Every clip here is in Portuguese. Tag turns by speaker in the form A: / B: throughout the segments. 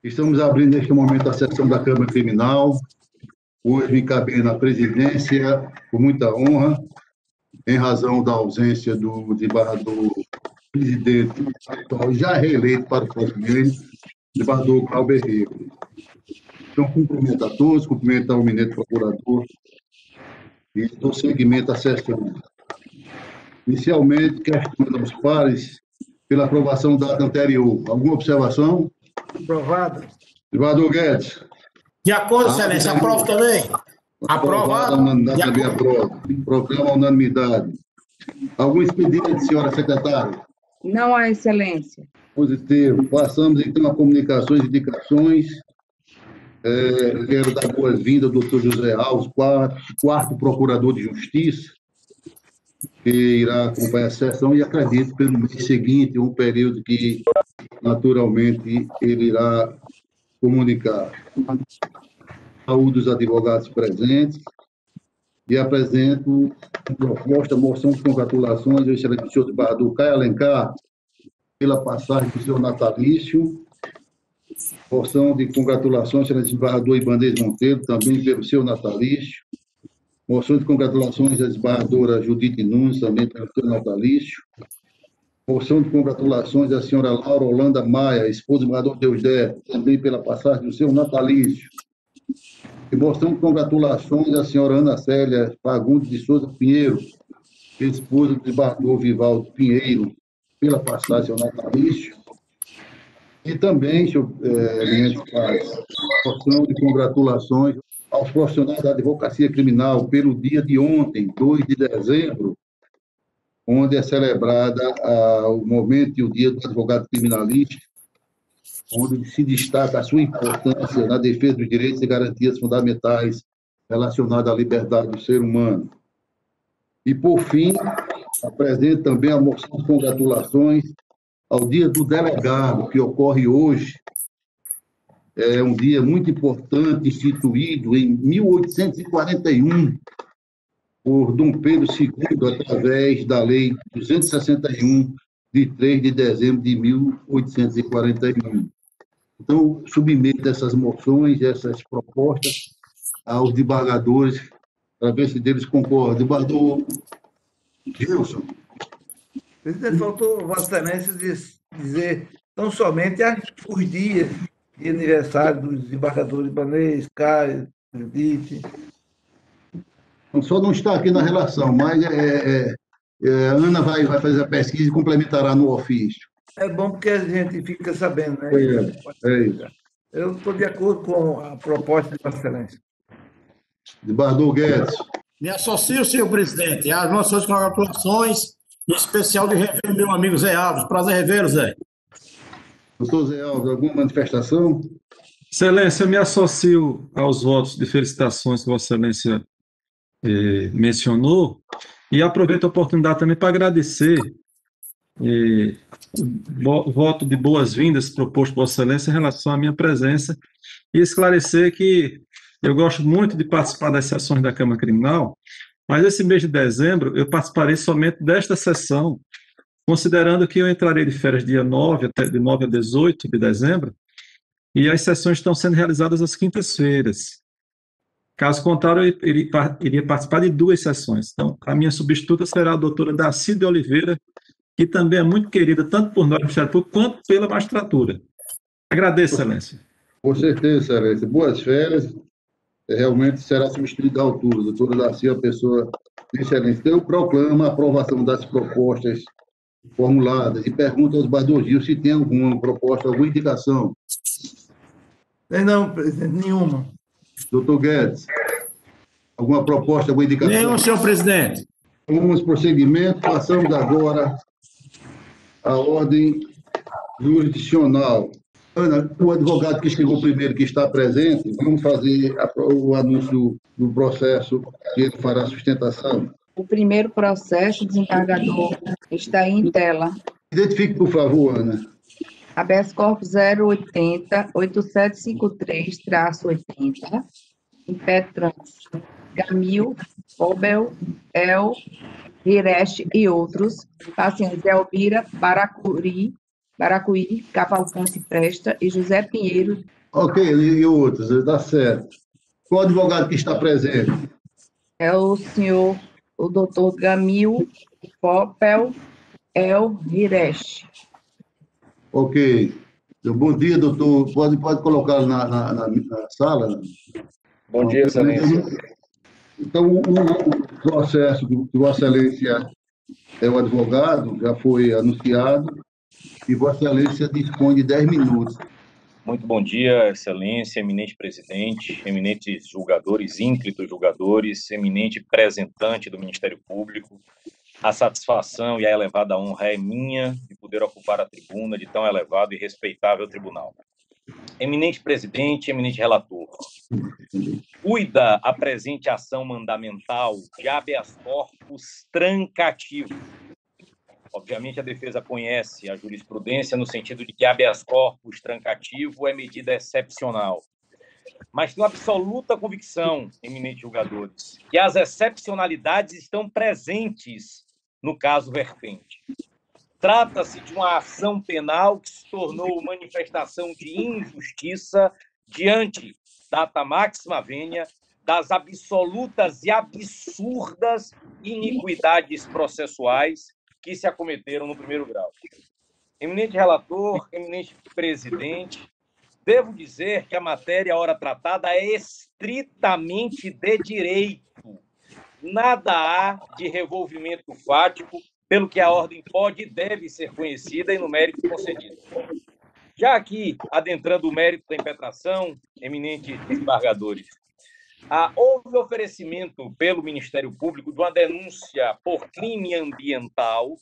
A: Estamos abrindo neste momento a sessão da Câmara Criminal, hoje me cabendo na presidência, com muita honra, em razão da ausência do desembargador presidente atual, já reeleito para o próximo ano, desembargador Cláudio Herrero. Então, cumprimento a todos, cumprimento ao eminente procurador e dou seguimento à sessão. Inicialmente, questionamos aos pares pela aprovação da ata anterior. Alguma observação?
B: Aprovada.
A: Desembargador Guedes.
C: De acordo, Excelência. Aprovo também. Aprovado.
A: Unanimidade também aprova. Proclama a unanimidade. Algum expediente, senhora secretária?
D: Não há, Excelência.
A: Positivo. Passamos, então, a comunicações e indicações. Quero dar boas-vindas ao doutor José Alves, quarto procurador de Justiça, que irá acompanhar a sessão e acredito pelo mês seguinte, um período que, naturalmente, ele irá comunicar. Saúde dos advogados presentes e apresento proposta, moção de congratulações ao excelente senhor desembargador Caio Alencar pela passagem do seu natalício, moção de congratulações ao excelente desembargador Ibanez Monteiro, também pelo seu natalício, moção de congratulações à desembargadora Judite Nunes, também pelo seu natalício, moção de congratulações à senhora Laura Holanda Maia, esposa do desembargador Deusdé, também pela passagem do seu natalício, e moção de congratulações à senhora Ana Célia Fagundes de Souza Pinheiro, esposa do desembargador Vivaldo Pinheiro, pela passagem ao natalício. E também, senhor eminente Paz, moção de congratulações aos profissionais da advocacia criminal pelo dia de ontem, 2 de dezembro, onde é celebrada o momento e o dia do advogado criminalista, onde se destaca a sua importância na defesa dos direitos e garantias fundamentais relacionadas à liberdade do ser humano. E, por fim, apresento também a moção de congratulações ao Dia do Delegado, que ocorre hoje. É um dia muito importante, instituído em 1841 por Dom Pedro II, através da Lei 261, de 3 de dezembro de 1841. Então, submeto essas moções, essas propostas aos desembargadores, para ver se deles concordam. Desembargador Gilson.
B: Presidente, faltou Vossa Excelência dizer não somente os dias de aniversário dos desembargadores Ibanez, Caio, Judite.
A: Só não está aqui na relação, mas a Ana vai fazer a pesquisa e complementará no ofício.
B: É bom porque a gente fica sabendo, né?
A: É isso.
B: Eu estou de acordo com a proposta de Vossa Excelência.
A: Desembargador Guedes.
C: Me associo, senhor presidente, às moções de congratulações, em especial de rever meu amigo Zé Alves. Prazer revê-lo, Zé.
A: Doutor Zé Alves, alguma manifestação?
E: Excelência, eu me associo aos votos de felicitações que Vossa Excelência mencionou e aproveito a oportunidade também para agradecer o voto de boas-vindas proposto por Vossa Excelência em relação à minha presença e esclarecer que eu gosto muito de participar das sessões da Câmara Criminal, mas esse mês de dezembro eu participarei somente desta sessão, considerando que eu entrarei de férias dia 9, até de 9 a 18 de dezembro, e as sessões estão sendo realizadas às quintas-feiras. Caso contrário, eu iria participar de 2 sessões. Então, a minha substituta será a doutora Darcy de Oliveira, que também é muito querida, tanto por nós, Ministério Público, quanto pela magistratura. Agradeço, Excelência.
A: Com certeza, Excelência. Boas férias. Realmente será substituída à altura. A doutora Darcy é uma pessoa excelente. Então, eu proclamo a aprovação das propostas formuladas e pergunto aos desembargadores se tem alguma proposta, alguma indicação.
B: Não, presidente, nenhuma.
A: Doutor Guedes, alguma proposta, alguma indicação?
C: Nenhum, senhor presidente.
A: Vamos prosseguimento. Passamos agora à ordem jurisdicional. Ana, o advogado que chegou primeiro, que está presente, vamos fazer o anúncio do processo que ele fará sustentação.
D: O primeiro processo, desembargador, está aí em tela.
A: Identifique, por favor, Ana.
D: Habeas corpus 080-8753-80, impetrans Gamil, Obel, El, Hireste e outros, pacientes Elvira Baracuri, Baracuí, Cavalcante Presta e José Pinheiro.
A: Ok, e outros, está certo. Qual advogado que está presente?
D: É o senhor, o doutor Gamil Popel El Hiresh.
A: Ok. Bom dia, doutor. Pode colocar na sala?
F: Bom dia, Excelência.
A: Então, o processo que Vossa Excelência é o advogado, já foi anunciado, e Vossa Excelência dispõe de 10 minutos.
F: Muito bom dia, Excelência, eminente presidente, eminentes julgadores, ínclitos julgadores, eminente representante do Ministério Público. A satisfação e a elevada honra é minha de poder ocupar a tribuna de tão elevado e respeitável tribunal. Eminente presidente, eminente relator, cuida a presente ação mandamental de habeas corpus trancativo. Obviamente, a defesa conhece a jurisprudência no sentido de que habeas corpus trancativo é medida excepcional. Mas tenho absoluta convicção, eminentes julgadores, que as excepcionalidades estão presentes no caso vertente. Trata-se de uma ação penal que se tornou manifestação de injustiça diante, data máxima vênia, das absolutas e absurdas iniquidades processuais que se acometeram no primeiro grau. Eminente relator, eminente presidente, devo dizer que a matéria, ora tratada, é estritamente de direito. Nada há de revolvimento fático, pelo que a ordem pode e deve ser conhecida e no mérito concedido. Já aqui, adentrando o mérito da impetração, eminentes desembargadores, houve oferecimento pelo Ministério Público de uma denúncia por crime ambiental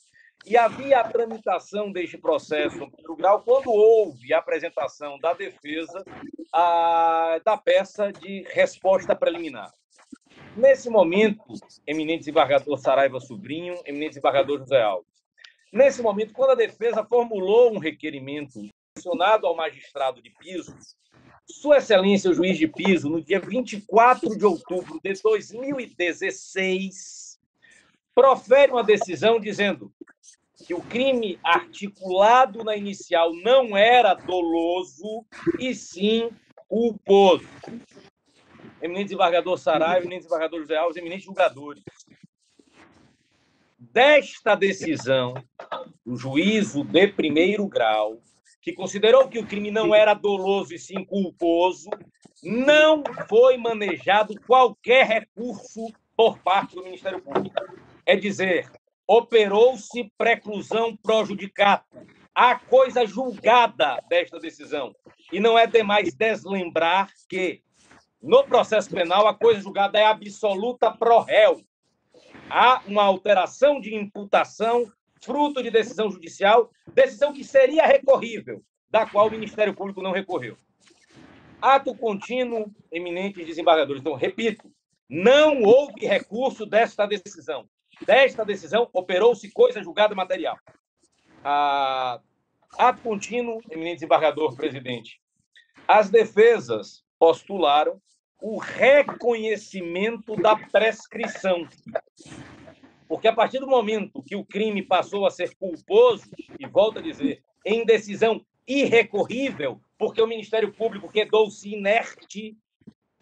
F: e havia a tramitação deste processo no primeiro grau quando houve a apresentação da defesa da peça de resposta preliminar. Nesse momento, eminente desembargador Saraiva Sobrinho, eminente desembargador José Alves, nesse momento, quando a defesa formulou um requerimento direcionado ao magistrado de piso, Sua Excelência, o juiz de piso, no dia 24 de outubro de 2016, profere uma decisão dizendo que o crime articulado na inicial não era doloso, e sim culposo. Eminente desembargador Saraiva, eminente desembargador José Alves, eminentes julgadores. Desta decisão, o juízo de primeiro grau, que considerou que o crime não era doloso e sim culposo, não foi manejado qualquer recurso por parte do Ministério Público. É dizer, operou-se preclusão pro judicato. Há coisa julgada desta decisão. E não é demais deslembrar que, no processo penal, a coisa julgada é absoluta pro réu. Há uma alteração de imputação fruto de decisão judicial, decisão que seria recorrível, da qual o Ministério Público não recorreu. Ato contínuo, eminentes desembargadores. Então, repito, não houve recurso desta decisão. Desta decisão, operou-se coisa julgada material. Ato contínuo, eminente desembargador presidente. As defesas postularam o reconhecimento da prescrição. Porque a partir do momento que o crime passou a ser culposo, e volto a dizer, em decisão irrecorrível, porque o Ministério Público quedou-se inerte,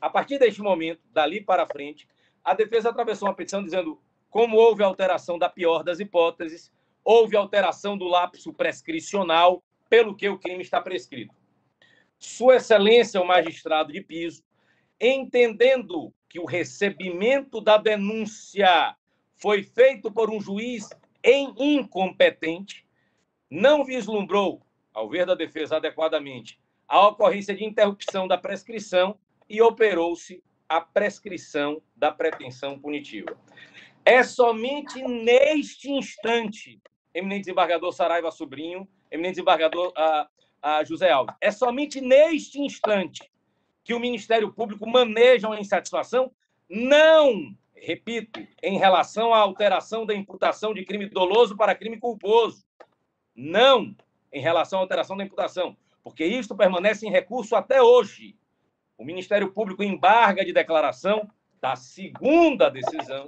F: a partir deste momento, dali para frente, a defesa atravessou uma petição dizendo como houve alteração da pior das hipóteses, houve alteração do lapso prescricional, pelo que o crime está prescrito. Sua Excelência, o magistrado de piso, entendendo que o recebimento da denúncia foi feito por um juiz incompetente, não vislumbrou, ao ver da defesa adequadamente, a ocorrência de interrupção da prescrição e operou-se a prescrição da pretensão punitiva. É somente neste instante, eminente desembargador Saraiva Sobrinho, eminente desembargador José Alves, é somente neste instante que o Ministério Público maneja uma insatisfação, não, repito, em relação à alteração da imputação de crime doloso para crime culposo. Não em relação à alteração da imputação, porque isto permanece em recurso até hoje. O Ministério Público embarga de declaração da segunda decisão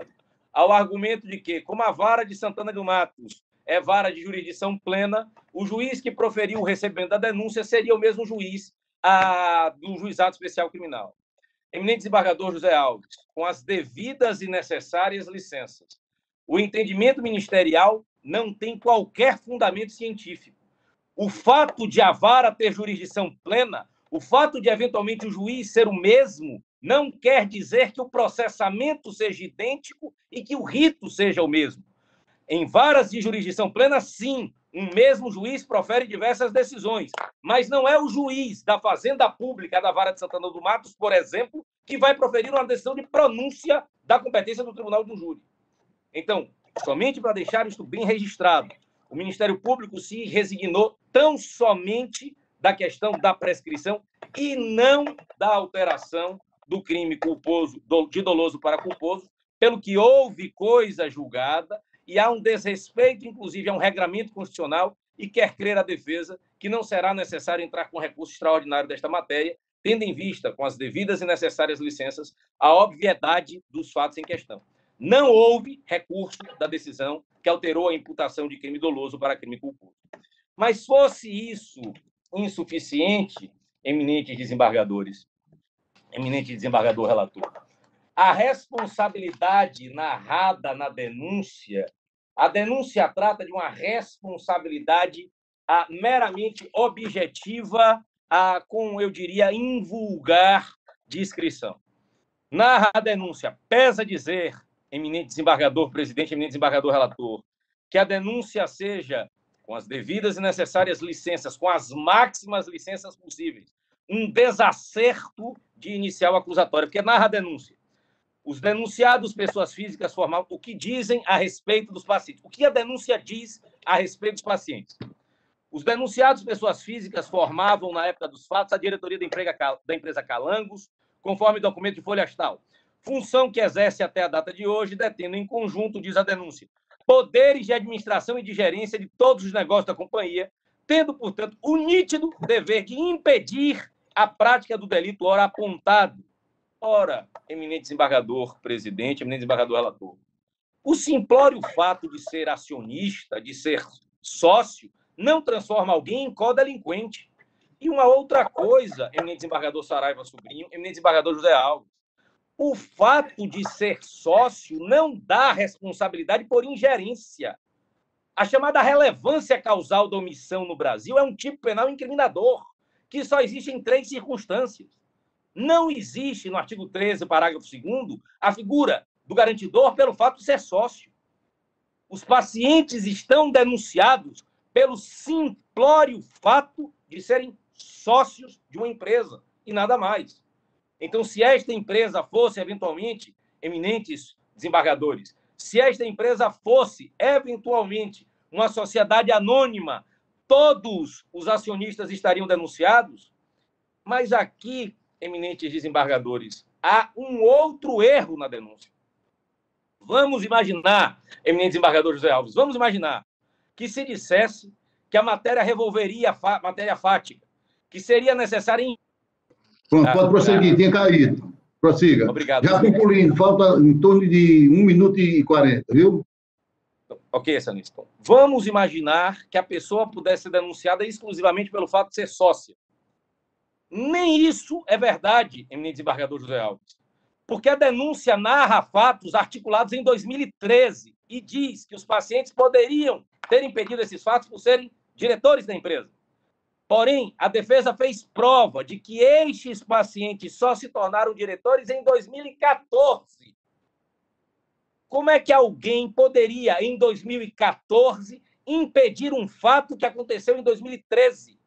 F: ao argumento de que, como a vara de Santana do Matos é vara de jurisdição plena, o juiz que proferiu o recebimento da denúncia seria o mesmo juiz do Juizado Especial Criminal. Eminente desembargador José Alves, com as devidas e necessárias licenças, o entendimento ministerial não tem qualquer fundamento científico. O fato de a vara ter jurisdição plena, o fato de, eventualmente, o juiz ser o mesmo, não quer dizer que o processamento seja idêntico e que o rito seja o mesmo. Em varas de jurisdição plena, sim, um mesmo juiz profere diversas decisões, mas não é o juiz da Fazenda Pública da Vara de Santana do Matos, por exemplo, que vai proferir uma decisão de pronúncia da competência do tribunal de um júri. Então, somente para deixar isto bem registrado, o Ministério Público se resignou tão somente da questão da prescrição e não da alteração do crime culposo, de doloso para culposo, pelo que houve coisa julgada e há um desrespeito, inclusive, a um regramento constitucional, e quer crer a defesa que não será necessário entrar com recurso extraordinário desta matéria, tendo em vista, com as devidas e necessárias licenças, a obviedade dos fatos em questão. Não houve recurso da decisão que alterou a imputação de crime doloso para crime culposo. Mas fosse isso insuficiente, eminentes desembargadores, eminente desembargador relator, a responsabilidade narrada na denúncia, a denúncia trata de uma responsabilidade meramente objetiva, com, eu diria, invulgar descrição. Narra a denúncia, pesa dizer, eminente desembargador presidente, eminente desembargador relator, que a denúncia seja, com as devidas e necessárias licenças, com as máximas licenças possíveis, um desacerto de inicial acusatória, porque narra a denúncia. Os denunciados, pessoas físicas, formavam o que dizem a respeito dos pacientes. O que a denúncia diz a respeito dos pacientes? Os denunciados, pessoas físicas, formavam, na época dos fatos, a diretoria da empresa Calangos, conforme documento de folha astal. Função que exerce até a data de hoje, detendo em conjunto, diz a denúncia, poderes de administração e de gerência de todos os negócios da companhia, tendo, portanto, o nítido dever de impedir a prática do delito ora apontado. Ora, eminente desembargador presidente, eminente desembargador relator, o simplório fato de ser acionista, de ser sócio, não transforma alguém em codelinquente. E uma outra coisa, eminente desembargador Saraiva Sobrinho, eminente desembargador José Alves, o fato de ser sócio não dá responsabilidade por ingerência. A chamada relevância causal da omissão no Brasil é um tipo penal incriminador, que só existe em 3 circunstâncias. Não existe, no artigo 13, parágrafo 2º, a figura do garantidor pelo fato de ser sócio. Os pacientes estão denunciados pelo simplório fato de serem sócios de uma empresa e nada mais. Então, se esta empresa fosse, eventualmente, eminentes desembargadores, se esta empresa fosse, eventualmente, uma sociedade anônima, todos os acionistas estariam denunciados, mas aqui, eminentes desembargadores, há um outro erro na denúncia. Vamos imaginar, eminente desembargador José Alves, vamos imaginar que se dissesse que a matéria revolveria a matéria fática, que seria necessária em...
A: Pronto, pode prosseguir, tinha caído. Prossiga.
F: Obrigado.
A: Já concluindo, falta em torno de 1 minuto e 40, viu?
F: Ok, excelência. Vamos imaginar que a pessoa pudesse ser denunciada exclusivamente pelo fato de ser sócia. Nem isso é verdade, eminente desembargador José Alves, porque a denúncia narra fatos articulados em 2013 e diz que os pacientes poderiam ter impedido esses fatos por serem diretores da empresa. Porém, a defesa fez prova de que estes pacientes só se tornaram diretores em 2014. Como é que alguém poderia, em 2014, impedir um fato que aconteceu em 2013?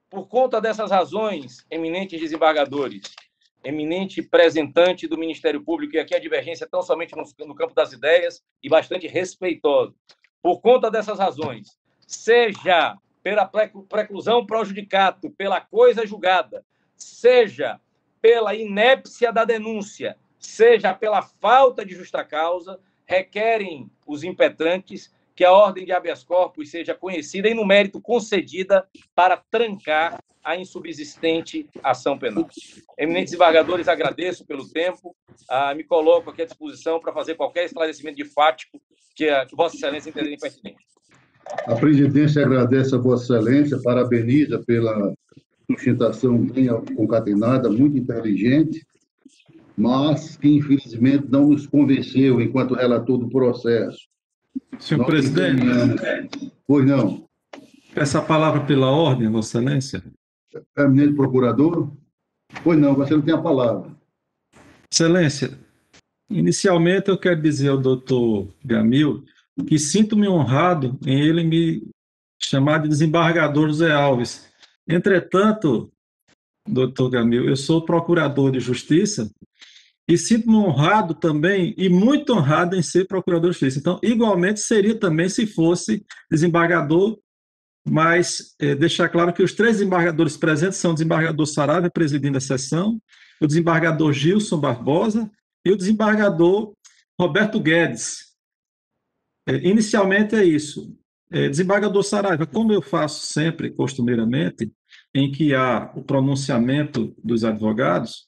F: Por conta dessas razões, eminentes desembargadores, eminente representante do Ministério Público, e aqui a divergência é tão somente no campo das ideias e bastante respeitosa. Por conta dessas razões, seja pela preclusão projudicato, pela coisa julgada, seja pela inépcia da denúncia, seja pela falta de justa causa, requerem os impetrantes que a ordem de habeas corpus seja conhecida e, no mérito, concedida para trancar a insubsistente ação penal. Eminentes desembargadores, agradeço pelo tempo, me coloco aqui à disposição para fazer qualquer esclarecimento de fático que Vossa Excelência entender pertinente.
A: A presidência agradece a Vossa Excelência, parabeniza pela sustentação bem concatenada, muito inteligente, mas que, infelizmente, não nos convenceu enquanto relator do processo.
E: Senhor presidente,
A: Pois não.
E: peço a palavra pela ordem, Vossa Excelência.
A: Eminente procurador? Pois não, você não tem a palavra.
E: Excelência, inicialmente eu quero dizer ao doutor Gamil que sinto-me honrado em ele me chamar de desembargador José Alves. Entretanto, doutor Gamil, eu sou procurador de justiça e sinto-me honrado também e muito honrado em ser procurador de justiça. Então, igualmente seria também se fosse desembargador, mas deixar claro que os 3 desembargadores presentes são o desembargador Saravia, presidindo a sessão, o desembargador Gilson Barbosa e o desembargador Roberto Guedes. Inicialmente é isso. Desembargador Saravia, como eu faço sempre, costumeiramente, em que há o pronunciamento dos advogados,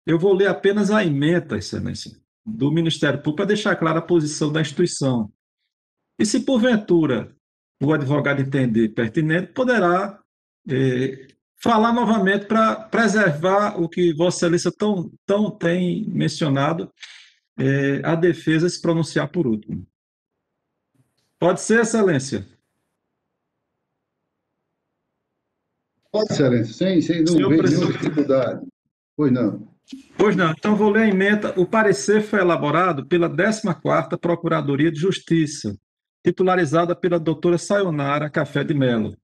E: eu vou ler apenas a ementa, Excelência, do Ministério Público, para deixar clara a posição da instituição. E se, porventura, o advogado entender pertinente, poderá falar novamente para preservar o que Vossa Excelência tão tem mencionado, a defesa se pronunciar por último. Pode ser, Excelência?
A: Pode, Excelência, sem não ver nenhuma dificuldade. Pois não.
E: Pois não, então vou ler a ementa. O parecer foi elaborado pela 14ª Procuradoria de Justiça, titularizada pela doutora Sayonara Café de Mello.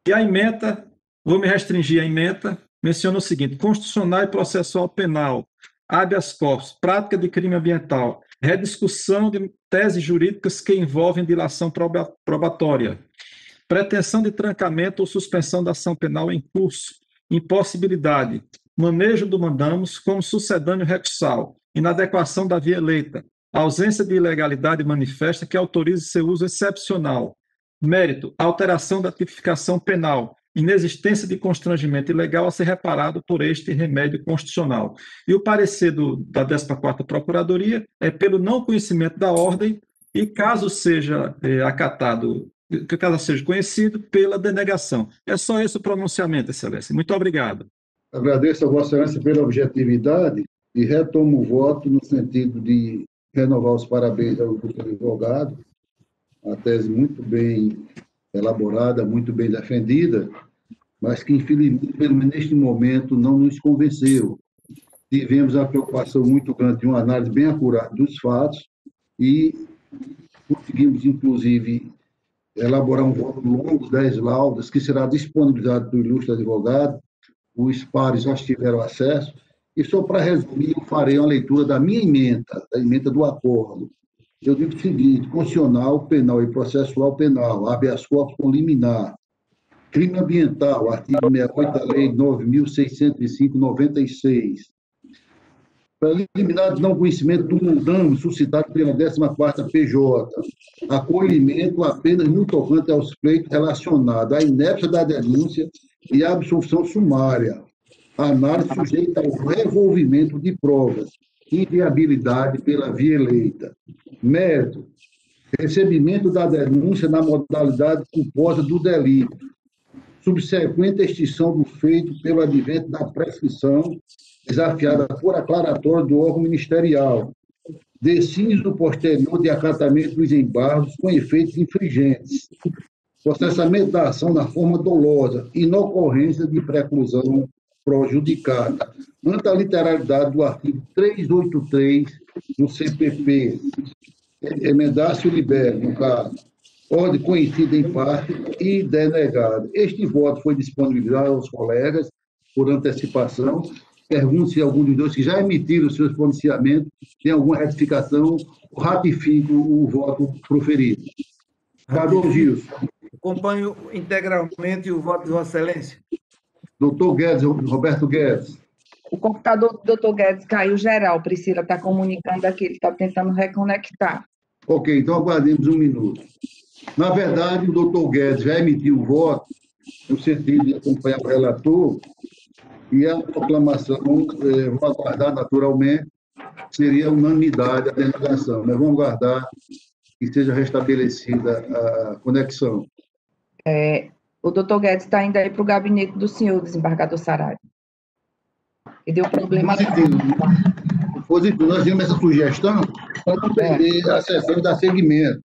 E: E a ementa, vou me restringir à ementa, menciona o seguinte: constitucional e processual penal, habeas corpus, prática de crime ambiental, rediscussão de teses jurídicas que envolvem dilação probatória, pretensão de trancamento ou suspensão da ação penal em curso, impossibilidade, manejo do mandamus como sucedâneo recursal, inadequação da via eleita, ausência de ilegalidade manifesta que autorize seu uso excepcional, mérito, alteração da tipificação penal, inexistência de constrangimento ilegal a ser reparado por este remédio constitucional. E o parecer da 14ª Procuradoria é pelo não conhecimento da ordem e, caso seja acatado, caso seja conhecido, pela denegação. É só esse o pronunciamento, Excelência. Muito obrigado.
A: Agradeço a Vossa Excelência pela objetividade e retomo o voto no sentido de renovar os parabéns ao doutor advogado, a tese muito bem elaborada, muito bem defendida, mas que, infelizmente, pelo menos neste momento, não nos convenceu. Tivemos a preocupação muito grande de uma análise bem acurada dos fatos e conseguimos, inclusive, elaborar um voto longo, 10 laudas, que será disponibilizado para o ilustre advogado. Os pares já tiveram acesso. E só para resumir, eu farei uma leitura da minha ementa, da ementa do acordo. Eu digo o seguinte: constitucional, penal e processual penal, habeas corpus com liminar, crime ambiental, artigo 68 da Lei 9.605/96, preliminar de não conhecimento do mandame suscitado pela 14ª PJ, acolhimento apenas no tocante aos feitos relacionados à inépcia da denúncia e à absolvição sumária, análise sujeita ao revolvimento de provas, inviabilidade pela via eleita, mérito, recebimento da denúncia na modalidade culposa do delito, subsequente extinção do feito pelo advento da prescrição desafiada por aclaratório do órgão ministerial, deciso posterior de acatamento dos embargos com efeitos infringentes, processamento da ação na forma dolosa, inocorrência de preclusão prejudicada, ante a literalidade do artigo 383 do CPP, emendácio libera, no caso, ordem conhecida em parte e denegada. Este voto foi disponibilizado aos colegas por antecipação. Pergunto se algum dos dois que já emitiram os seus pronunciamentos tem alguma retificação, ratifico o voto proferido. Senador Gilson.
B: Acompanho integralmente o voto de Vossa Excelência.
A: Doutor Guedes, Roberto Guedes.
D: O computador do doutor Guedes caiu geral. Priscila está comunicando aqui, ele está tentando reconectar.
A: Ok, então aguardemos um minuto. Na verdade, o doutor Guedes já emitiu o voto, no sentido de acompanhar o relator, e a proclamação, vou aguardar naturalmente, seria unanimidade a denegação, mas vamos aguardar que seja restabelecida a conexão.
D: O doutor Guedes está indo aí para o gabinete do senhor, desembargador Saraiva. E deu problema.
A: Positivo. Nós temos essa sugestão para não perder a sessão e dar seguimento.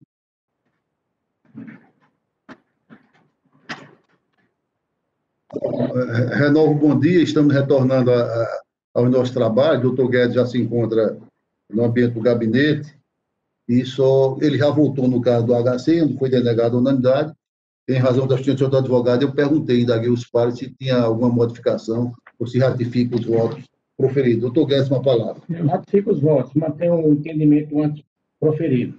A: Renovo, bom dia. Estamos retornando ao nosso trabalho. O doutor Guedes já se encontra no ambiente do gabinete e ele já voltou no caso do HC, onde foi denegada a unanimidade. Em razão da abstenção do advogado, eu perguntei, indaguei os pares se tinha alguma modificação ou se ratifica os votos proferidos. Doutor Guedes, uma palavra.
C: Ratifica os votos, mantém o entendimento antes proferido.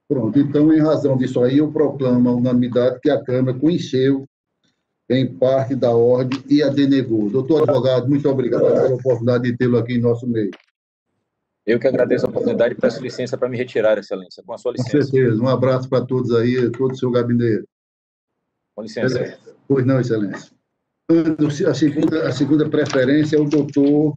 A: Pronto, então, em razão disso aí, eu proclamo a unanimidade que a Câmara conheceu em parte da ordem e a denegou. Doutor advogado, muito obrigado pela oportunidade de tê-lo aqui em nosso meio.
F: Eu que agradeço a oportunidade e peço licença para me retirar, Excelência. Com a sua licença.
A: Com certeza. Um abraço para todos aí, todo o seu gabinete. Com licença. Pois não, Excelência. A segunda preferência é o doutor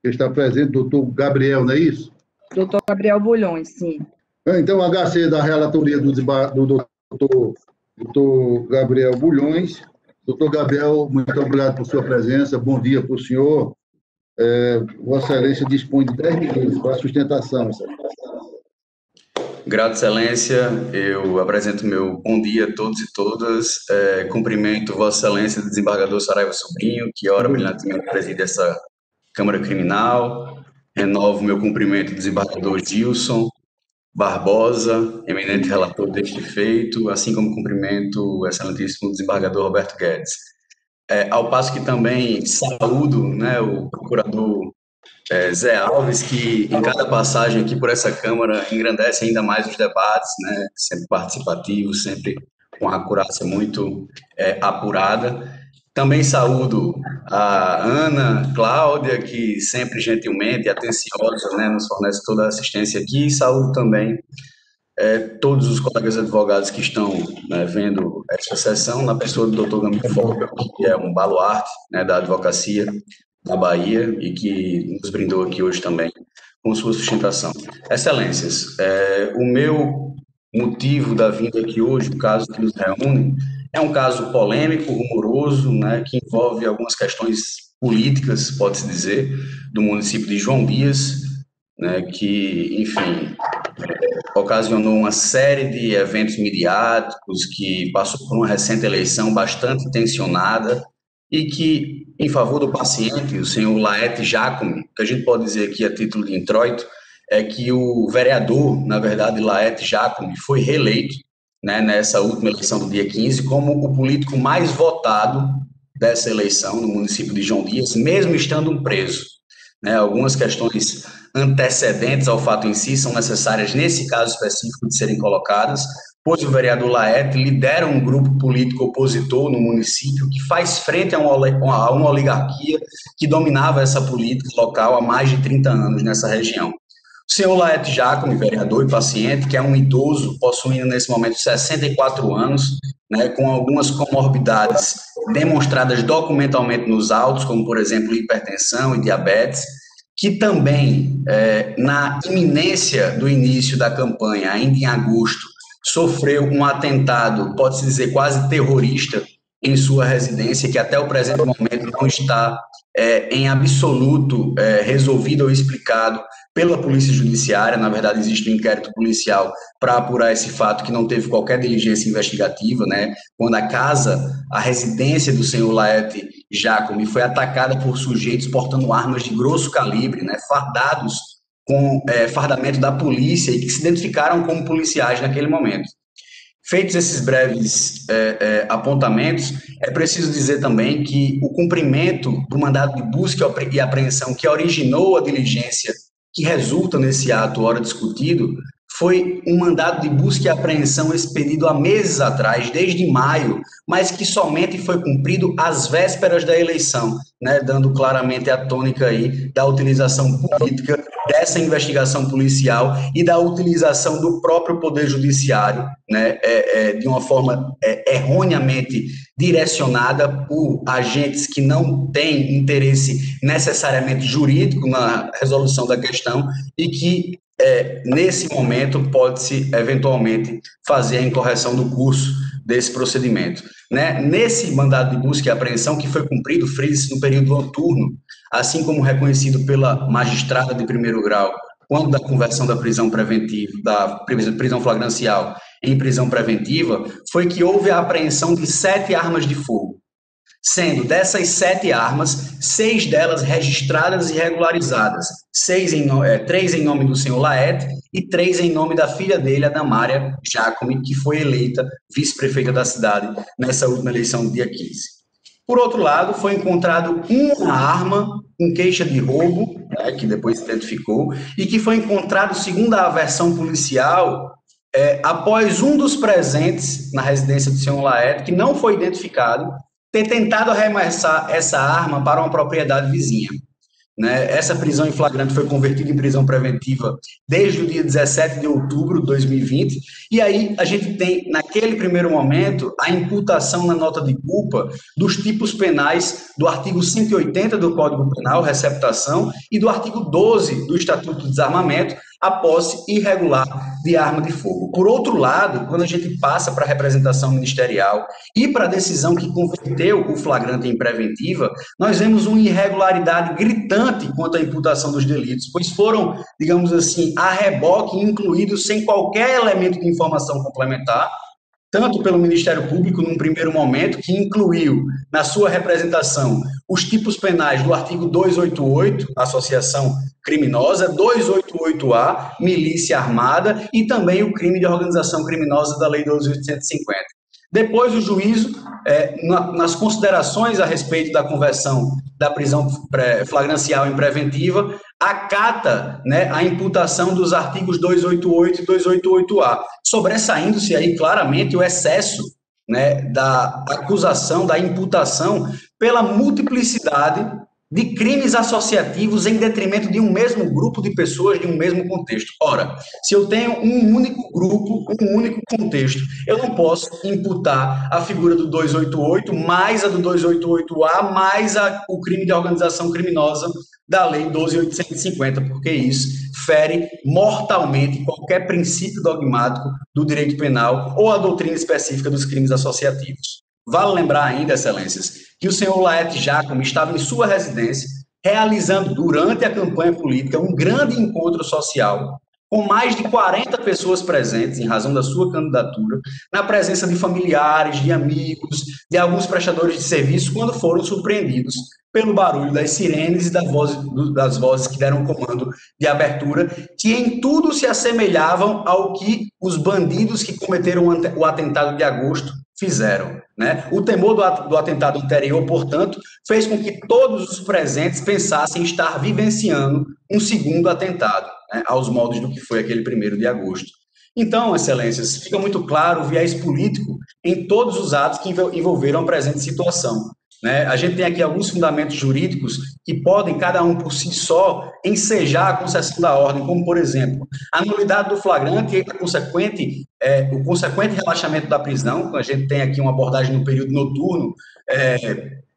A: que está presente, doutor Gabriel, não é isso?
D: Doutor Gabriel Bulhões, sim.
A: Então, o HC da relatoria do doutor Gabriel Bulhões. Doutor Gabriel, muito obrigado por sua presença. Bom dia para o senhor. Vossa Excelência dispõe de 10 minutos para a sustentação.
G: Grato, Excelência. Eu apresento meu bom dia a todos e todas. Cumprimento Vossa Excelência, desembargador Saraiva Sobrinho, que ora brilhantemente preside essa Câmara Criminal. Renovo meu cumprimento ao desembargador Gilson Barbosa, eminente relator deste feito, assim como cumprimento o excelentíssimo desembargador Roberto Guedes. Ao passo que também saúdo, né, o procurador Zé Alves, que em cada passagem aqui por essa Câmara engrandece ainda mais os debates, né, sempre participativo, sempre com uma acurácia muito apurada. Também saúdo a Ana Cláudia, que sempre gentilmente e atenciosa, né, nos fornece toda a assistência aqui, e saúdo também todos os colegas advogados que estão, né, vendo esta sessão, na pessoa do Dr. Gamil Fogel, que é um baluarte, né, da advocacia da Bahia e que nos brindou aqui hoje também com sua sustentação. Excelências, o meu motivo da vinda aqui hoje, o caso que nos reúne, é um caso polêmico, rumoroso, né, que envolve algumas questões políticas, pode-se dizer, do município de João Dias, né, que, enfim, ocasionou uma série de eventos midiáticos, que passou por uma recente eleição bastante tensionada e que, em favor do paciente, o senhor Laete Jacome, que a gente pode dizer aqui a título de introito, é que o vereador, na verdade, Laete Jacome, foi reeleito, né, nessa última eleição do dia 15, como o político mais votado dessa eleição no município de João Dias, mesmo estando preso. Né, algumas questões antecedentes ao fato em si são necessárias, nesse caso específico, de serem colocadas, pois o vereador Laete lidera um grupo político opositor no município que faz frente a uma oligarquia que dominava essa política local há mais de 30 anos nessa região. O senhor Laete Jacome, vereador e paciente, que é um idoso, possuindo nesse momento 64 anos, né, com algumas comorbidades demonstradas documentalmente nos autos, como, por exemplo, hipertensão e diabetes, que também, na iminência do início da campanha, ainda em agosto, sofreu um atentado, pode-se dizer, quase terrorista em sua residência, que até o presente momento não está em absoluto resolvido ou explicado pela Polícia Judiciária. Na verdade, existe um inquérito policial para apurar esse fato, que não teve qualquer diligência investigativa, né? Quando a residência do senhor Laete Jacome foi atacada por sujeitos portando armas de grosso calibre, né? Fardados com fardamento da polícia e que se identificaram como policiais naquele momento. Feitos esses breves apontamentos, é preciso dizer também que o cumprimento do mandado de busca e apreensão que originou a diligência que resulta nesse ato ora discutido foi um mandado de busca e apreensão expedido há meses atrás, desde maio, mas que somente foi cumprido às vésperas da eleição, né, dando claramente a tônica aí da utilização política dessa investigação policial e da utilização do próprio Poder Judiciário, né, de uma forma erroneamente direcionada por agentes que não têm interesse necessariamente jurídico na resolução da questão e que, nesse momento, pode-se, eventualmente, fazer a incorreção do curso desse procedimento. Né? Nesse mandado de busca e apreensão que foi cumprido, frisa-se no período noturno, assim como reconhecido pela magistrada de primeiro grau, quando da conversão da prisão preventiva, da prisão flagrancial em prisão preventiva, foi que houve a apreensão de 7 armas de fogo, sendo dessas 7 armas, 6 delas registradas e regularizadas, 3 em nome do senhor Laet e 3 em nome da filha dele, a Damária Jacome, que foi eleita vice-prefeita da cidade nessa última eleição do dia 15. Por outro lado, foi encontrado uma arma com queixa de roubo, né, que depois se identificou, e que foi encontrado, segundo a versão policial, após um dos presentes na residência do senhor Laet, que não foi identificado, ter tentado arremessar essa arma para uma propriedade vizinha. Né? Essa prisão em flagrante foi convertida em prisão preventiva desde o dia 17 de outubro de 2020, e aí a gente tem, naquele primeiro momento, a imputação na nota de culpa dos tipos penais do artigo 180 do Código Penal, receptação, e do artigo 12 do Estatuto do Desarmamento, a posse irregular de arma de fogo. Por outro lado, quando a gente passa para a representação ministerial e para a decisão que converteu o flagrante em preventiva, nós vemos uma irregularidade gritante quanto à imputação dos delitos, pois foram, digamos assim, a reboque incluídos sem qualquer elemento de informação complementar, tanto pelo Ministério Público, num primeiro momento, que incluiu na sua representação os tipos penais do artigo 288, associação criminosa, 288A, milícia armada, e também o crime de organização criminosa da Lei 12.850. Depois, o juízo, nas considerações a respeito da conversão da prisão flagrancial em preventiva, acata, né, a imputação dos artigos 288 e 288A, sobressaindo-se aí claramente o excesso, né, da acusação, da imputação, pela multiplicidade de crimes associativos em detrimento de um mesmo grupo de pessoas, de um mesmo contexto. Ora, se eu tenho um único grupo, um único contexto, eu não posso imputar a figura do 288 mais a do 288A mais o crime de organização criminosa da Lei 12.850, porque isso fere mortalmente qualquer princípio dogmático do direito penal ou a doutrina específica dos crimes associativos. Vale lembrar ainda, excelências, que o senhor Laet Jacome estava em sua residência, realizando durante a campanha política um grande encontro social, com mais de 40 pessoas presentes, em razão da sua candidatura, na presença de familiares, de amigos, de alguns prestadores de serviço, quando foram surpreendidos pelo barulho das sirenes e das vozes que deram comando de abertura, que em tudo se assemelhavam ao que os bandidos que cometeram o atentado de agosto fizeram. Né? O temor do atentado anterior, portanto, fez com que todos os presentes pensassem estar vivenciando um segundo atentado, né, aos moldes do que foi aquele 1º de agosto. Então, excelências, fica muito claro o viés político em todos os atos que envolveram a presente situação. Né? A gente tem aqui alguns fundamentos jurídicos que podem, cada um por si só, ensejar a concessão da ordem, como, por exemplo, a nulidade do flagrante e o consequente relaxamento da prisão. A gente tem aqui uma abordagem no período noturno,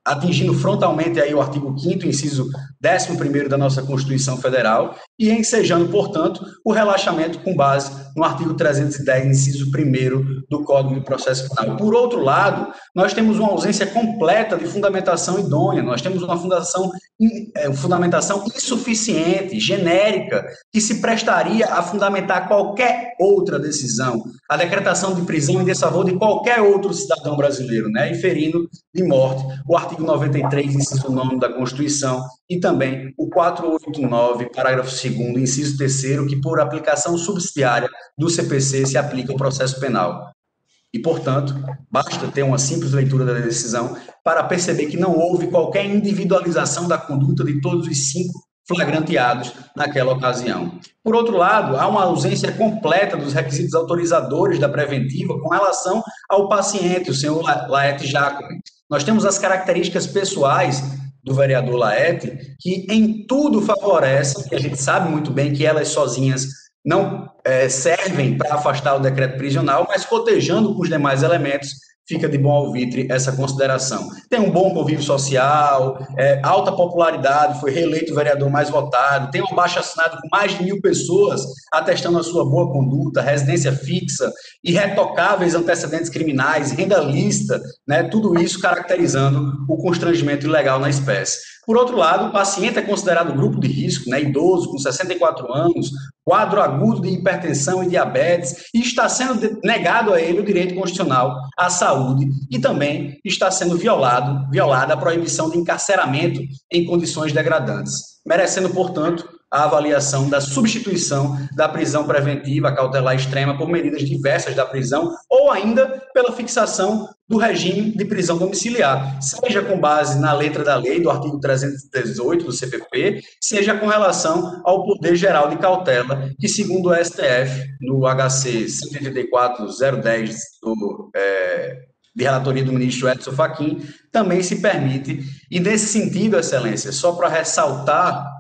G: atingindo frontalmente aí o artigo 5º, inciso 11º da nossa Constituição Federal, e ensejando, portanto, o relaxamento com base no artigo 310, inciso 1º do Código de Processo Penal. Por outro lado, nós temos uma ausência completa de fundamentação idônea, nós temos uma fundamentação insuficiente, genérica, que se prestaria a fundamentar qualquer outra decisão, a decretação de prisão em desfavor de qualquer outro cidadão brasileiro, né, inferindo de morte o artigo 93, inciso 9 da Constituição, e também o 489, parágrafo 2º, inciso 3º, que por aplicação subsidiária do CPC se aplica ao processo penal. E, portanto, basta ter uma simples leitura da decisão para perceber que não houve qualquer individualização da conduta de todos os 5 flagranteados naquela ocasião. Por outro lado, há uma ausência completa dos requisitos autorizadores da preventiva com relação ao paciente, o senhor Laet Jacome. Nós temos as características pessoais do vereador Laerte, que em tudo favorece, que a gente sabe muito bem que elas sozinhas não servem para afastar o decreto prisional, mas cotejando com os demais elementos, fica de bom alvitre essa consideração. Tem um bom convívio social, alta popularidade, foi reeleito o vereador mais votado, tem um abaixo-assinado com mais de 1.000 pessoas atestando a sua boa conduta, residência fixa, irretocáveis antecedentes criminais, renda lícita, né, tudo isso caracterizando o constrangimento ilegal na espécie. Por outro lado, o paciente é considerado grupo de risco, né, idoso, com 64 anos, quadro agudo de hipertensão e diabetes, e está sendo negado a ele o direito constitucional à saúde e também está sendo violada a proibição de encarceramento em condições degradantes, merecendo, portanto, a avaliação da substituição da prisão preventiva cautelar extrema por medidas diversas da prisão ou ainda pela fixação do regime de prisão domiciliar, seja com base na letra da lei do artigo 318 do CPP, seja com relação ao poder geral de cautela, que segundo o STF, no HC 184.010 de relatoria do ministro Edson Fachin, também se permite, e nesse sentido, Excelência, só para ressaltar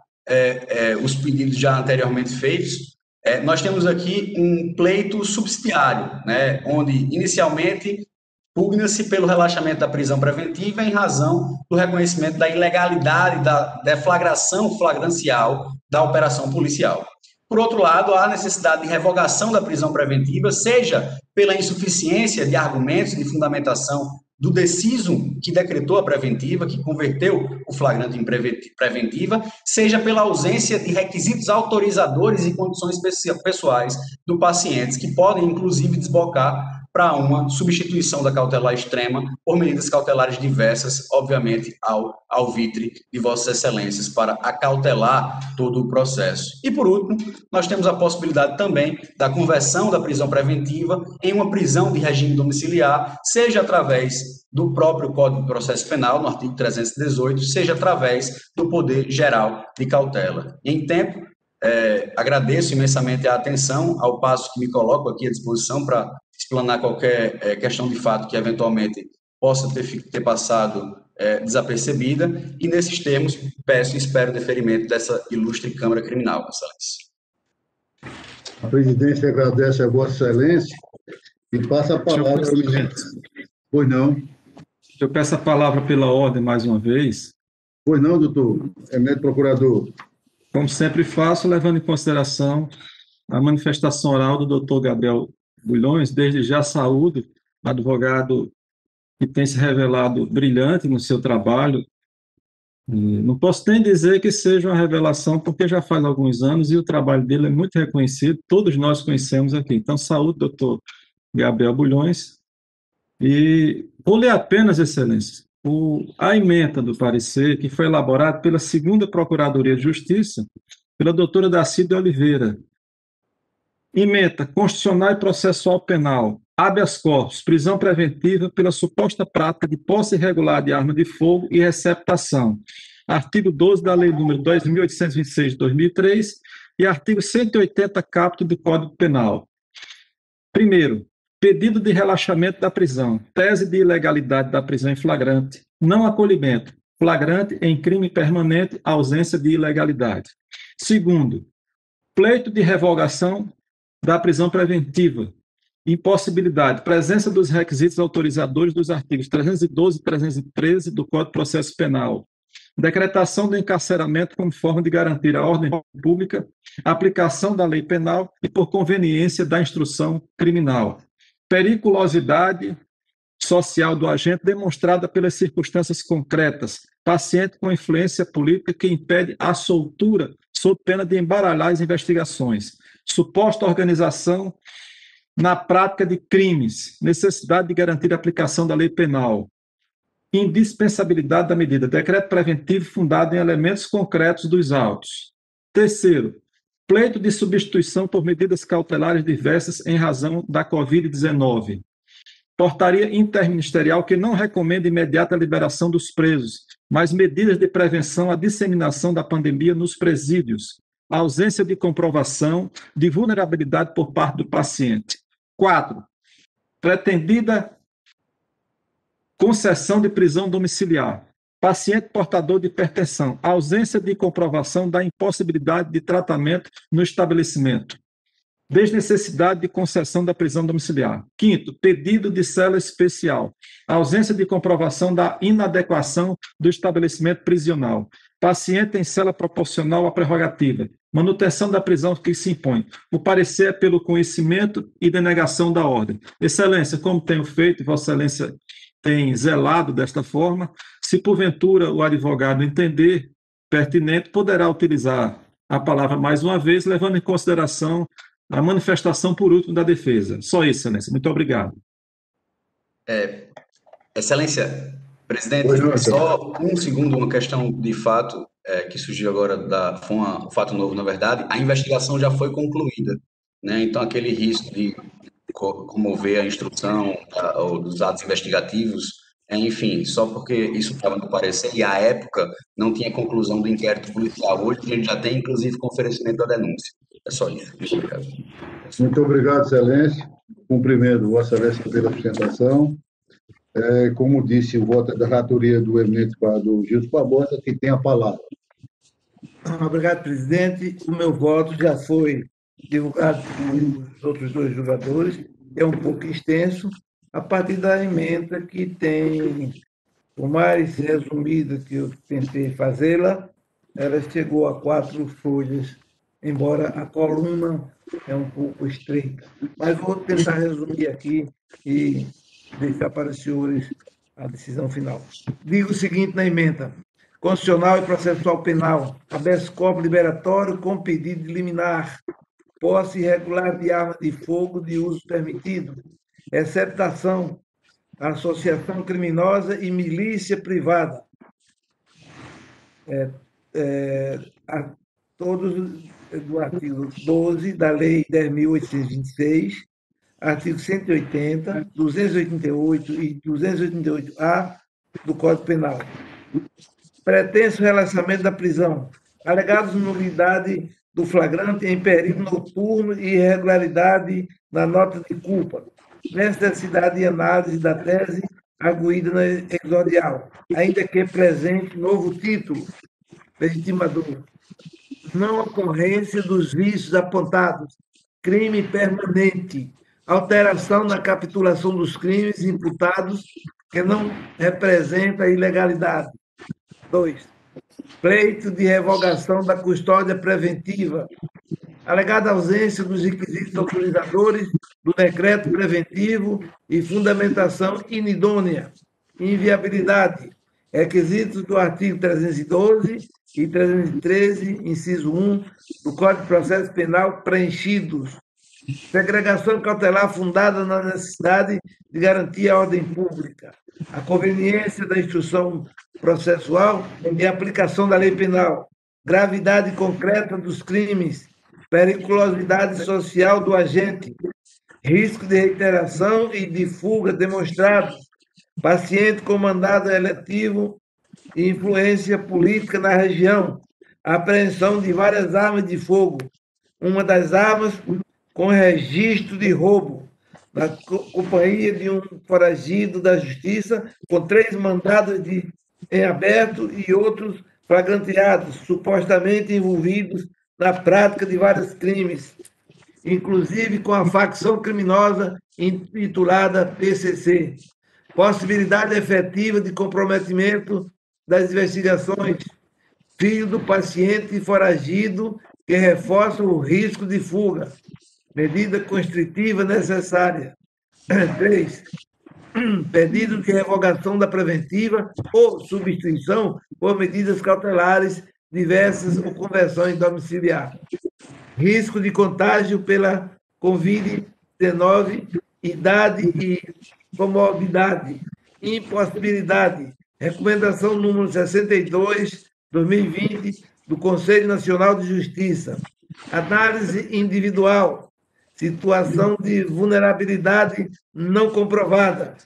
G: os pedidos já anteriormente feitos, nós temos aqui um pleito subsidiário, né, onde inicialmente pugna-se pelo relaxamento da prisão preventiva em razão do reconhecimento da ilegalidade da deflagração flagrancial da operação policial. Por outro lado, há necessidade de revogação da prisão preventiva, seja pela insuficiência de argumentos de fundamentação do deciso que decretou a preventiva, que converteu o flagrante em preventiva, seja pela ausência de requisitos autorizadores e condições pessoais do paciente, que podem, inclusive, desbocar para uma substituição da cautelar extrema por medidas cautelares diversas, obviamente, ao alvitre de Vossas Excelências, para acautelar todo o processo. E, por último, nós temos a possibilidade também da conversão da prisão preventiva em uma prisão de regime domiciliar, seja através do próprio Código de Processo Penal, no artigo 318, seja através do Poder Geral de Cautela. Em tempo, agradeço imensamente a atenção, ao passo que me coloco aqui à disposição para explanar qualquer questão de fato que eventualmente possa ter passado desapercebida, e nesses termos peço e espero o deferimento dessa ilustre Câmara Criminal, Excelência.
A: A presidência agradece a Vossa Excelência e passa a palavra ao ministro. Pois não.
E: Eu peço a palavra pela ordem mais uma vez.
A: Pois não, doutor. Eminente procurador.
E: Como sempre faço, levando em consideração a manifestação oral do doutor Gabriel Bulhões, desde já saúdo, advogado que tem se revelado brilhante no seu trabalho. Não posso nem dizer que seja uma revelação, porque já faz alguns anos e o trabalho dele é muito reconhecido, todos nós conhecemos aqui. Então, saúde, doutor Gabriel Bulhões. E vou ler apenas, Excelência, a ementa do parecer que foi elaborado pela 2ª Procuradoria de Justiça, pela doutora Dacide Oliveira. Ementa constitucional e processual penal, habeas corpus, prisão preventiva pela suposta prática de posse irregular de arma de fogo e receptação. Artigo 12 da Lei nº 2.826 de 2003 e artigo 180 caput do Código Penal. Primeiro, pedido de relaxamento da prisão, tese de ilegalidade da prisão em flagrante, não acolhimento, flagrante em crime permanente, ausência de ilegalidade. Segundo, pleito de revogação da prisão preventiva, impossibilidade, presença dos requisitos autorizadores dos artigos 312 e 313 do Código de Processo Penal, decretação do encarceramento como forma de garantir a ordem pública, aplicação da lei penal e por conveniência da instrução criminal, periculosidade social do agente demonstrada pelas circunstâncias concretas, paciente com influência política que impede a soltura sob pena de embaralhar as investigações, suposta organização na prática de crimes, necessidade de garantir a aplicação da lei penal, indispensabilidade da medida, decreto preventivo fundado em elementos concretos dos autos. Terceiro, pleito de substituição por medidas cautelares diversas em razão da Covid-19. Portaria interministerial que não recomenda imediata liberação dos presos, mas medidas de prevenção à disseminação da pandemia nos presídios, a ausência de comprovação de vulnerabilidade por parte do paciente. 4. Pretendida concessão de prisão domiciliar. paciente portador de hipertensão, ausência de comprovação da impossibilidade de tratamento no estabelecimento, desnecessidade de concessão da prisão domiciliar. Quinto, pedido de cela especial, ausência de comprovação da inadequação do estabelecimento prisional, paciente em cela proporcional à prerrogativa, manutenção da prisão que se impõe. O parecer é pelo conhecimento e denegação da ordem. Excelência, como tenho feito, Vossa Excelência tem zelado desta forma, se porventura o advogado entender pertinente, poderá utilizar a palavra mais uma vez, levando em consideração a manifestação por último da defesa. Só isso, Excelência. Muito obrigado.
G: Excelência, presidente,
A: Oi,
G: só um segundo, uma questão de fato que surgiu agora, foi um fato novo, na verdade. A investigação já foi concluída, né? Então, aquele risco de comover a instrução ou dos atos investigativos, enfim, só porque isso estava no parecer e, à época, não tinha conclusão do inquérito policial. Hoje, a gente já tem, inclusive, conferecimento da denúncia. É só isso. Muito obrigado.
A: Muito obrigado, Excelência. Cumprimento Vossa Excelência pela apresentação. Como disse, o voto é da relatoria do eminente do Gilson Barbosa, que tem a palavra.
B: Obrigado, presidente. O meu voto já foi divulgado por outros dois jogadores, é um pouco extenso, a partir da emenda que tem, por mais resumida que eu tentei fazê-la, ela chegou a 4 folhas, embora a coluna é um pouco estreita. Mas vou tentar resumir aqui e deixar para os senhores a decisão final. Digo o seguinte na emenda: Constitucional e Processual Penal, habeas corpus liberatório com pedido de liminar, posse irregular de arma de fogo de uso permitido, exceptação, associação criminosa e milícia privada. Todos do artigo 12 da Lei 10.826, artigo 180, 288 e 288-A do Código Penal. Pretenso relaxamento da prisão, alegados nulidade do flagrante em período noturno e irregularidade na nota de culpa, necessidade de análise da tese arguída na exordial, ainda que presente novo título legitimador. Não ocorrência dos vícios apontados, crime permanente, alteração na capitulação dos crimes imputados que não representa ilegalidade. 2. Pleito de revogação da custódia preventiva, alegada ausência dos requisitos autorizadores do decreto preventivo e fundamentação inidônea, inviabilidade, requisitos do artigo 312 e 313, inciso 1, do Código de Processo Penal preenchidos, segregação cautelar fundada na necessidade de garantir a ordem pública, a conveniência da instrução processual e a aplicação da lei penal, gravidade concreta dos crimes, periculosidade social do agente, risco de reiteração e de fuga demonstrado, paciente com mandado eletivo e influência política na região, apreensão de várias armas de fogo, uma das armas com registro de roubo, na companhia de um foragido da Justiça, com 3 mandados em aberto e outros flagranteados, supostamente envolvidos na prática de vários crimes, inclusive com a facção criminosa intitulada PCC. Possibilidade efetiva de comprometimento das investigações, filho do paciente foragido que reforça o risco de fuga, medida constritiva necessária. 3. Pedido de revogação da preventiva ou substituição por medidas cautelares diversas ou conversões domiciliar. Risco de contágio pela Covid-19, idade e comorbidade, impossibilidade. Recomendação número 62, 2020, do Conselho Nacional de Justiça. Análise individual. Situação de vulnerabilidade não comprovada.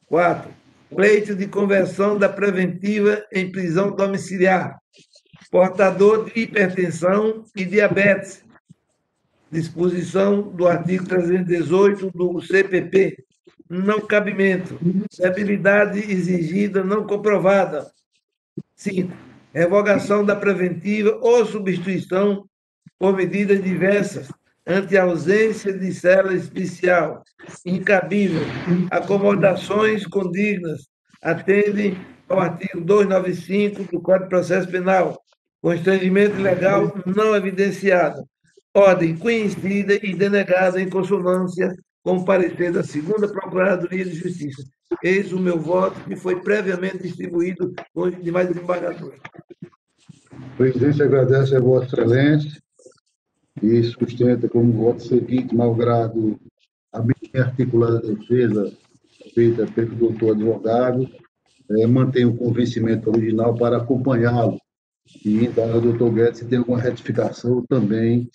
B: 4. Pleito de conversão da preventiva em prisão domiciliar. Portador de hipertensão e diabetes. Disposição do artigo 318 do CPP. Não cabimento. Debilidade exigida não comprovada. 5. Revogação da preventiva ou substituição por medidas diversas ante a ausência de cela especial, incabível, acomodações condignas, atendem ao artigo 295 do Código de Processo Penal, constrangimento ilegal não evidenciado, ordem conhecida e denegada em consonância com o parecer da 2ª Procuradoria de Justiça. Eis o meu voto, que foi previamente distribuído com os demais desembargadores.
A: A presidência agradece a Vossa Excelência e sustenta como voto seguinte, malgrado a bem articulada defesa feita pelo doutor advogado, mantém o convencimento original para acompanhá-lo e dar ao doutor Guedes se tem alguma retificação também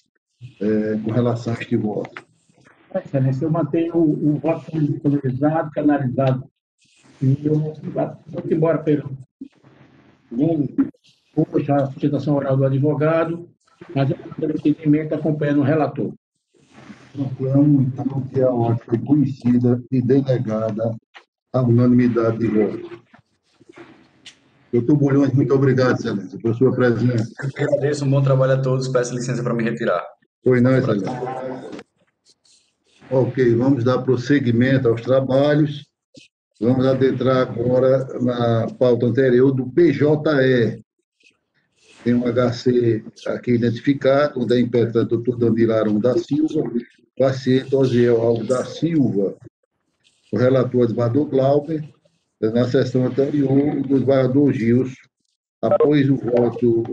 A: com relação a este voto.
C: Excelência, eu mantenho o voto polarizado, canalizado. E eu vou embora pelo a sustentação oral do advogado, mas eu, pelo entendimento, acompanhando o relator.
A: Proclamo, então, que a ordem foi conhecida e denegada à unanimidade de votos. Doutor Bulhões, muito obrigado, Excelência, por sua presença.
G: Eu agradeço, um bom trabalho a todos, peço licença para me retirar.
A: Foi não, Excelência. Ok, vamos dar prosseguimento aos trabalhos. Vamos adentrar agora na pauta anterior do PJE. Tem um HC aqui identificado, onde é impetrante doutor Danilo Arão da Silva, paciente Osiel Alves da Silva. O relator desembargador Glauber, na sessão anterior, o desembargador Gilson, após o voto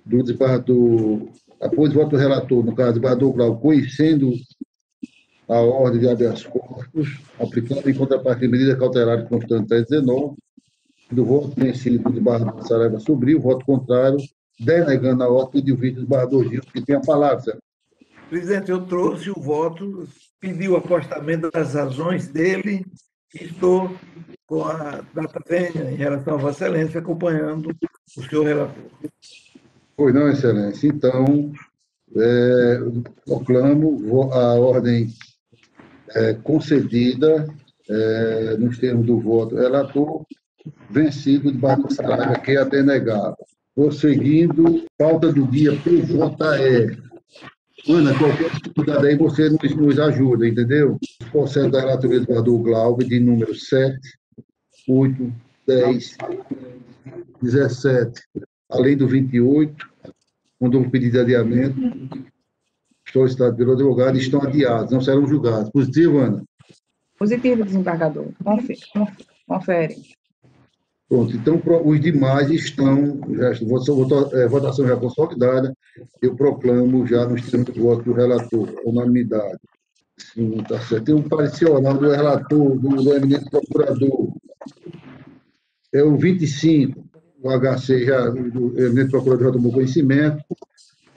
A: do desembargador, após o voto do relator, no caso, do desembargador Glauber, conhecendo a ordem de habeas corpus, aplicando em contrapartida medida cautelar constante 319, do voto vencido do desembargador Saraiva Sobrinho, voto contrário, denegando a ordem de vídeo do desembargador Gilson, que tem a palavra, senhor.
B: Presidente, eu trouxe o voto, pedi o afastamento das razões dele, e estou com a data vênia em relação a Vossa Excelência, acompanhando o senhor relator.
A: Pois não, Excelência. Então, proclamo a ordem concedida nos termos do voto relator, vencido de Barco Saraiva, que é denegado. Prosseguindo, pauta do dia PJE. Ana, qualquer dificuldade aí, você nos ajuda, entendeu? Processo da relatoria do vereador Glauber, de número 7, 8, 10, 17, além do 28, quando houve pedido de adiamento, solicitado pelo advogado, estão adiados, não serão julgados. Positivo, Ana?
D: Positivo, desembargador. Confere.
A: Pronto, então os demais estão, votação já consolidada, eu proclamo já nos termos do voto do relator, unanimidade. Sim, tá certo. Tem um parecer oral do relator, do eminente procurador. É o 25, o HC já, o eminente procurador já tomou conhecimento,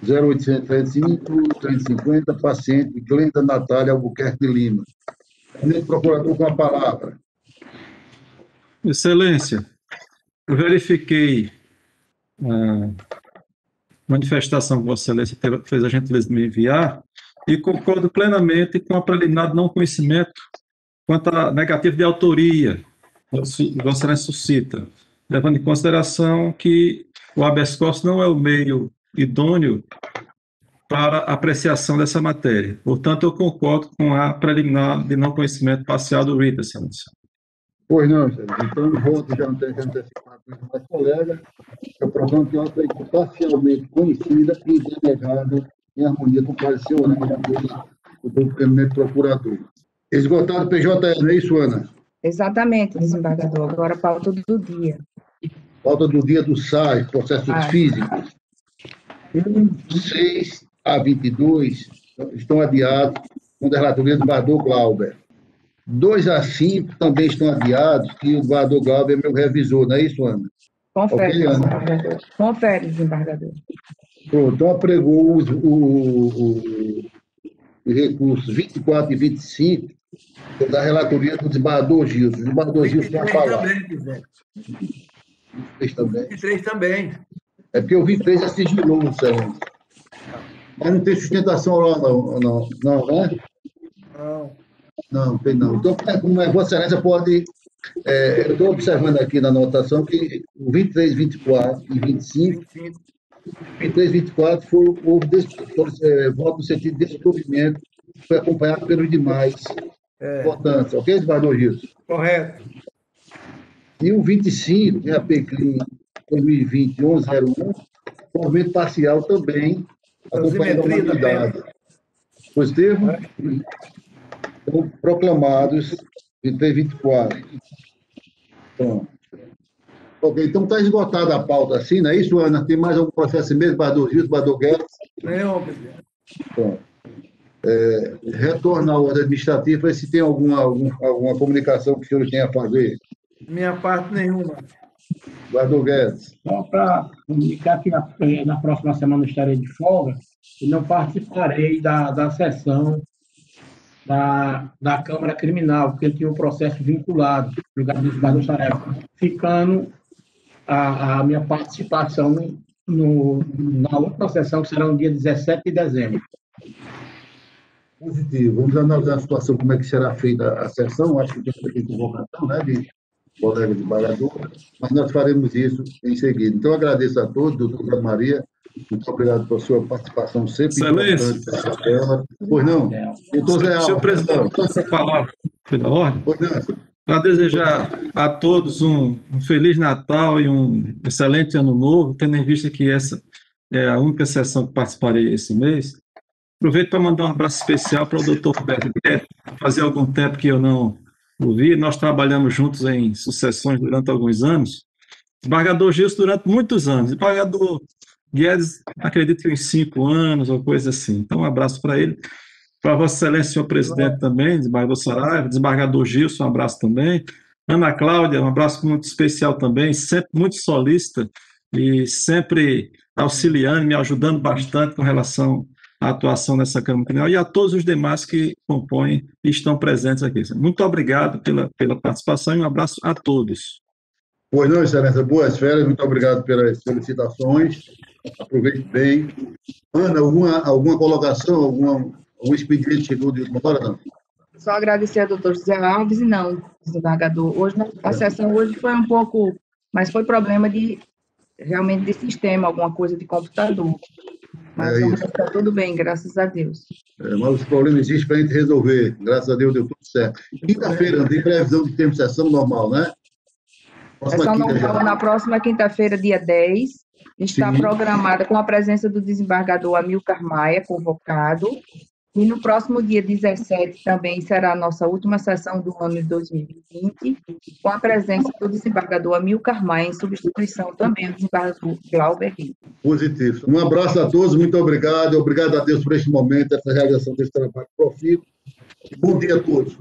A: 0835, 350, paciente Glenda Natália Albuquerque de Lima. Eminente procurador com a palavra.
E: Excelência, eu verifiquei a manifestação que Vossa Excelência fez a gentileza de me enviar e concordo plenamente com a preliminar de não conhecimento quanto à negativa de autoria que Vossa Excelência suscita, levando em consideração que o habeas corpus não é o meio idôneo para apreciação dessa matéria. Portanto, eu concordo com a preliminar de não conhecimento parcial do RIT, Excelência.
A: Pois não, Excelência. Então, o voto já antecipado com os meus colegas, eu proponho que ela foi parcialmente conhecida e denegada em harmonia com o parecer oral do eminente procurador. Esgotado o PJE, não é isso, Ana?
D: Exatamente, desembargador. Agora, pauta do dia.
A: Pauta do dia do SAI, processos físicos. 6 a 22 estão adiados com a relatoria do desembargador Glauber. 2 a 5 também estão adiados, que o desembargador Glauber é meu revisor, não é isso, Ana?
D: Confere,
A: Okay, Ana?
D: desembargador. Confere, desembargador.
A: Pronto, então apregou os recursos 24 e 25 da relatoria do desembargador Gilson. O desembargador Gilson vai falar.
B: Também, presidente.
A: 23 também.
B: 23 também.
A: É porque o 23 é sigiloso, Sérgio. Mas não tem sustentação oral, não, né?
B: Não.
A: Não, tem não. Então, como é, Vossa Excelência pode Eu estou observando aqui na anotação que o 23, 24 e 25, 23 e 24 houve voto no sentido de descobrimento, foi acompanhado pelos demais votantes, ok, desembargador Gilson?
B: Correto.
A: E o 25, que é a PECLIN 2020-1101, movimento parcial também, acompanhado da unanimidade. Positivo? Então, proclamados 23 e 24. Pronto. Ok, então está esgotada a pauta assim, não é isso, Ana? Tem mais algum processo mesmo, Bador Gilson, Bador Guedes?
B: Não, presidente.
A: Pronto. Retorno à ordem administrativa, se tem alguma comunicação que o senhor tenha a fazer.
B: Minha parte nenhuma.
A: Bador Guedes.
C: Só para comunicar que na próxima semana eu estarei de folga e não participarei da sessão da Câmara Criminal, porque tinha um processo vinculado no desembargador Saraiva, ficando a minha participação na outra sessão, que será no dia 17 de dezembro.
A: Positivo. Vamos analisar a situação, como é que será feita a sessão. Acho que tem convocação, né, de colega desembargador, mas nós faremos isso em seguida. Então, agradeço a todos, doutor Zé Maria, muito obrigado pela sua participação sempre importante nessa tela. Pois não, doutor Zé Alves.
E: Senhor presidente, posso falar pela ordem?
A: Pois não.
E: Para desejar a todos um Feliz Natal e um excelente Ano Novo, tendo em vista que essa é a única sessão que participarei esse mês. Aproveito para mandar um abraço especial para o doutor Roberto Guedes. Fazia algum tempo que eu não o vi, nós trabalhamos juntos em sucessões durante alguns anos. Desembargador Gilson durante muitos anos. Desembargador Guedes, acredito que em 5 anos ou coisa assim. Então, um abraço para ele. Para Vossa Excelência, senhor presidente também, desembargador Saraiva, desembargador Gilson, um abraço também. Ana Cláudia, um abraço muito especial também, sempre muito solícita e sempre auxiliando, me ajudando bastante com relação à atuação nessa Câmara Criminal e a todos os demais que compõem e estão presentes aqui. Muito obrigado pela participação e um abraço a todos.
A: Pois não, Excelência, boas férias, muito obrigado pelas felicitações, aproveite bem. Ana, alguma colocação, algum expediente chegou de última hora, não?
D: Só agradecer ao doutor José Alves e não, desembargador. A sessão hoje foi um pouco, mas foi problema realmente de sistema, alguma coisa de computador. Mas está tudo bem, graças a Deus.
A: Mas os problemas existem para a gente resolver. Graças a Deus deu tudo certo. Quinta-feira, não tem previsão de tempo, sessão normal, né?
D: Sessão normal na próxima quinta-feira, dia 10, está programada com a presença do desembargador Amilcar Maia, convocado. E no próximo dia 17 também será a nossa última sessão do ano de 2020, com a presença do desembargador Amilcar Maia, em substituição também do desembargador Glauber Rico.
A: Positivo. Um abraço a todos, muito obrigado. Obrigado a Deus por este momento, essa realização desse trabalho profícuo. Bom dia a todos.